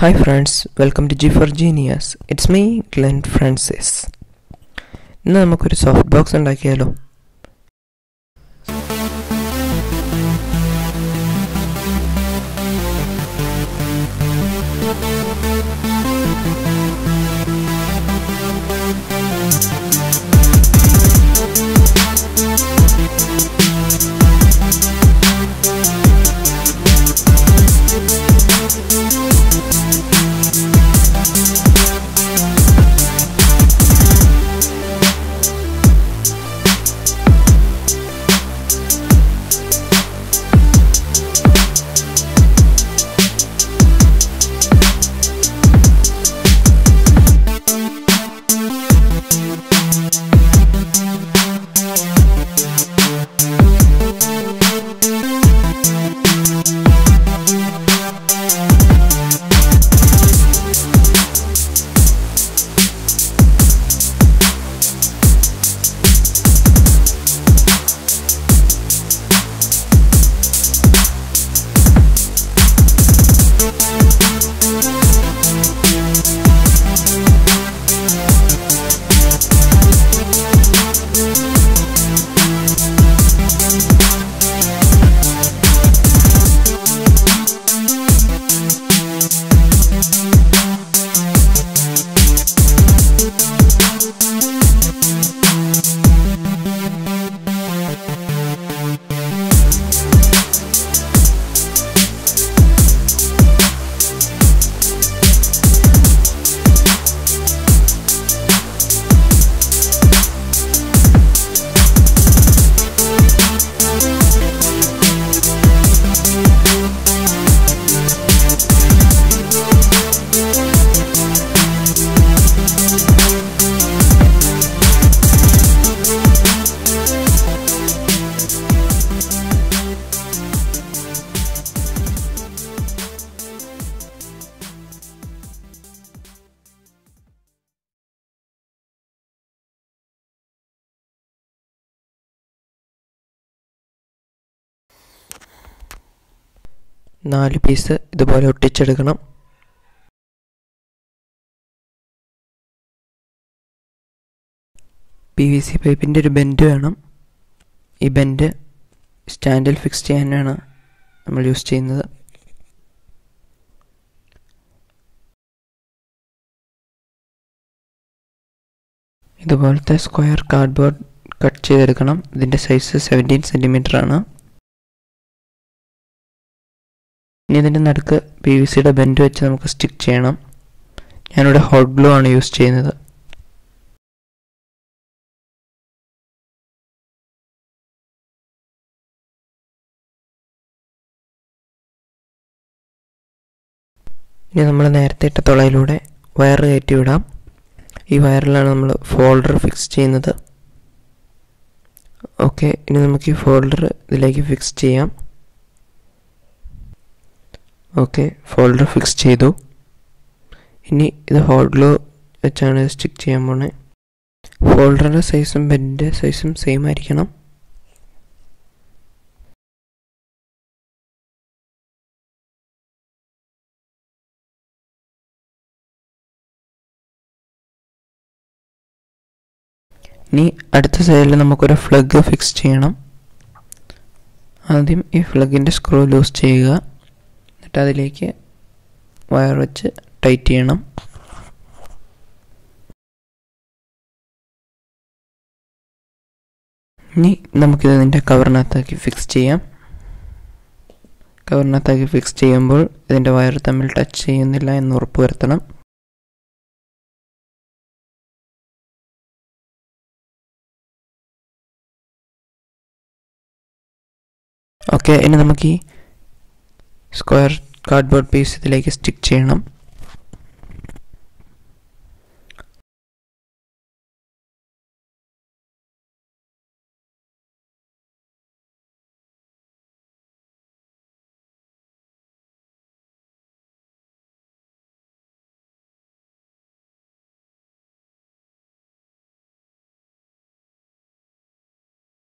Hi friends, welcome to G for Genius. It's me, Glenn Francis. ഇന്ന് നമുക്കൊരു soft box ഉണ്ടാക്കിയാലോ? നാല് piece ഇതുപോലെ ഒട്ടിച്ചെടുക്കണം. PVC പൈപ്പിൻ്റെ ഒരു ബെൻഡ് വേണം. ഈ ബെൻഡ് സ്റ്റാൻഡിൽ ഫിക്സ് ചെയ്യാനാണ് നമ്മൾ യൂസ് ചെയ്യുന്നത്. ഇതുപോലത്തെ സ്ക്വയർ കാർഡ്ബോർഡ് കട്ട് ചെയ്തെടുക്കണം. ഇതിൻ്റെ സൈസ് 17 സെൻറ്റിമീറ്റർ ആണ്. ഇനി ഇതിൻ്റെ നടുക്ക് PVCയുടെ ബെൻഡ് വെച്ച് നമുക്ക് സ്റ്റിക്ക് ചെയ്യണം. ഞാനിവിടെ ഹോട്ട് ഗ്ലൂ ആണ് യൂസ് ചെയ്യുന്നത്. ഇനി നമ്മൾ നേരത്തെ ഇട്ട തുളയിലൂടെ വയർ കയറ്റി വിടാം. ഈ വയറിലാണ് നമ്മൾ ഫോൾഡർ ഫിക്സ് ചെയ്യുന്നത്. ഓക്കെ, ഇനി നമുക്ക് ഈ ഫോൾഡർ ഇതിലേക്ക് ഫിക്സ് ചെയ്യാം. ഓക്കെ, ഫോൾഡർ ഫിക്സ് ചെയ്തു. ഇനി ഇത് ഹോട്ട് ഗ്ലൂ വെച്ചാണ് സ്റ്റിക്ക് ചെയ്യാൻ പോണേ. ഫോൾഡറിൻ്റെ സൈസും ബെൻഡിൻ്റെ സൈസും സെയിം ആയിരിക്കണം. ഇനി അടുത്ത സൈഡിൽ നമുക്കൊരു ഫ്ലഗ് ഫിക്സ് ചെയ്യണം. ആദ്യം ഈ ഫ്ലഗിൻ്റെ സ്ക്രൂ ലൂസ് ചെയ്യുക. എന്നിട്ട് അതിലേക്ക് വയർ വെച്ച് ടൈറ്റ് ചെയ്യണം. ഇനി നമുക്കിത് ഇതിൻ്റെ കവറിനകത്താക്കി ഫിക്സ് ചെയ്യാം. കവറിനകത്താക്കി ഫിക്സ് ചെയ്യുമ്പോൾ ഇതിൻ്റെ വയർ തമ്മിൽ ടച്ച് ചെയ്യുന്നില്ല എന്ന് ഉറപ്പ് വരുത്തണം. ഓക്കെ, ഇനി നമുക്ക് ഈ സ്ക്വയർ കാർഡ്ബോർഡ് പീസ് ഇതിലേക്ക് സ്റ്റിക്ക് ചെയ്യണം.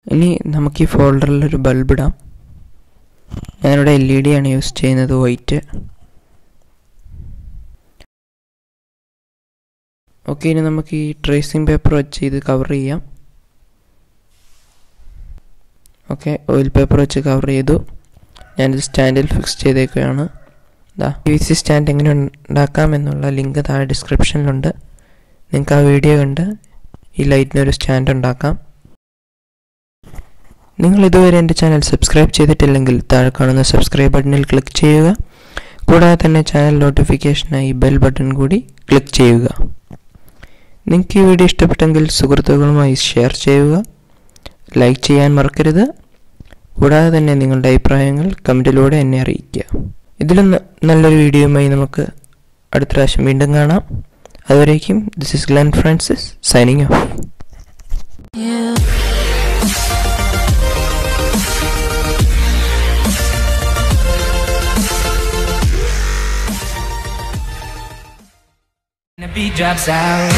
ഇനി നമുക്ക് ഈ ഫോൾഡറിൽ ഒരു ബൾബ് ഇടാം. ഞാനിവിടെ LED ആണ് യൂസ് ചെയ്യുന്നത്, വൈറ്റ്. ഓക്കെ, ഇനി നമുക്ക് ഈ ട്രേസിംഗ് പേപ്പർ വെച്ച് ഇത് കവർ ചെയ്യാം. ഓക്കെ, ഓയിൽ പേപ്പർ വെച്ച് കവർ ചെയ്തു. ഞാനിത് സ്റ്റാൻഡിൽ ഫിക്സ് ചെയ്തേക്കുകയാണ്. PVC സ്റ്റാൻഡ് എങ്ങനെ ഉണ്ടാക്കാമെന്നുള്ള ലിങ്ക് താഴെ ഡിസ്ക്രിപ്ഷനിലുണ്ട്. നിങ്ങൾക്ക് ആ വീഡിയോ കണ്ട് ഈ ലൈറ്റിനൊരു സ്റ്റാൻഡ് ഉണ്ടാക്കാം. നിങ്ങൾ ഇതുവരെ എൻ്റെ ചാനൽ സബ്സ്ക്രൈബ് ചെയ്തിട്ടില്ലെങ്കിൽ താഴെ കാണുന്ന സബ്സ്ക്രൈബ് ബട്ടണിൽ ക്ലിക്ക് ചെയ്യുക. കൂടാതെ തന്നെ ചാനൽ നോട്ടിഫിക്കേഷനായി ബെൽ ബട്ടൺ കൂടി ക്ലിക്ക് ചെയ്യുക. നിങ്ങൾക്ക് ഈ വീഡിയോ ഇഷ്ടപ്പെട്ടെങ്കിൽ സുഹൃത്തുക്കളുമായി ഷെയർ ചെയ്യുക, ലൈക്ക് ചെയ്യാൻ മറക്കരുത്. കൂടാതെ തന്നെ നിങ്ങളുടെ അഭിപ്രായങ്ങൾ കമൻറ്റിലൂടെ എന്നെ അറിയിക്കുക. ഇതിലും നല്ലൊരു വീഡിയോയുമായി നമുക്ക് അടുത്ത പ്രാവശ്യം വീണ്ടും കാണാം. അതുവരേക്കും this is Glen Francis signing off. The beat drops out.